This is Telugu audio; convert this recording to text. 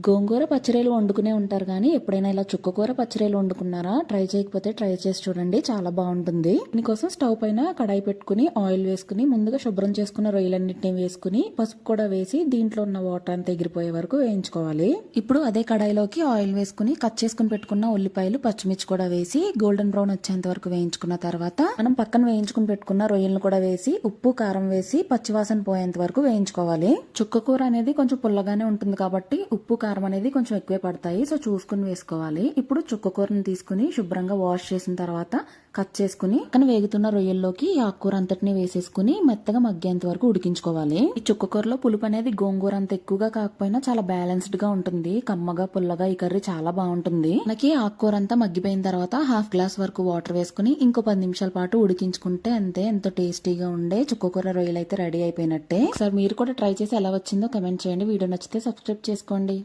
గోంగూర పచ్చడిలు వండుకునే ఉంటారు కానీ ఎప్పుడైనా ఇలా చుక్కకూర పచ్చడిలు వండుకున్నారా? ట్రై చేయకపోతే ట్రై చేసి చూడండి, చాలా బాగుంటుంది. దీనికోసం స్టవ్ పైన కడాయి పెట్టుకుని ఆయిల్ వేసుకుని ముందుగా శుభ్రం చేసుకున్న రొయ్యలన్నింటినీ వేసుకుని పసుపు కూడా వేసి దీంట్లో ఉన్న వాటర్ అంతా ఎగిరిపోయే వరకు వేయించుకోవాలి. ఇప్పుడు అదే కడాయిలోకి ఆయిల్ వేసుకుని కట్ చేసుకుని పెట్టుకున్న ఉల్లిపాయలు పచ్చిమిర్చి కూడా వేసి గోల్డెన్ బ్రౌన్ వచ్చేంత వరకు వేయించుకున్న తర్వాత మనం పక్కన వేయించుకుని పెట్టుకున్న రొయ్యలను కూడా వేసి ఉప్పు కారం వేసి పచ్చివాసన పోయేంత వరకు వేయించుకోవాలి. చుక్కకూర అనేది కొంచెం పుల్లగానే ఉంటుంది కాబట్టి ఉప్పు కారం అనేది కొంచెం ఎక్కువే పడతాయి, సో చూసుకుని వేసుకోవాలి. ఇప్పుడు చుక్కకూరని తీసుకుని శుభ్రంగా వాష్ చేసిన తర్వాత కట్ చేసుకుని పక్కన వేగుతున్న రొయ్యల్లోకి ఈ ఆకుకూర అంతటిని వేసేసుకుని మెత్తగా మగ్గేంత వరకు ఉడికించుకోవాలి. ఈ చుక్కకూరలో పులుపు అనేది గోంగూర అంత ఎక్కువగా కాకపోయినా చాలా బ్యాలెన్స్డ్ గా ఉంటుంది. కమ్మగా పుల్లగా ఈ కర్రీ చాలా బాగుంటుంది. మనకి ఆకుకూర అంతా మగ్గిపోయిన తర్వాత హాఫ్ గ్లాస్ వరకు వాటర్ వేసుకుని ఇంకో 10 నిమిషాల పాటు ఉడికించుకుంటే అంతే, ఎంతో టేస్టీగా ఉండే చుక్కకూర రొయ్యలు అయితే రెడీ అయిపోయినట్టే. ఒకసారి మీరు కూడా ట్రై చేసి ఎలా వచ్చిందో కమెంట్ చేయండి. వీడియో నచ్చితే సబ్స్క్రైబ్ చేసుకోండి.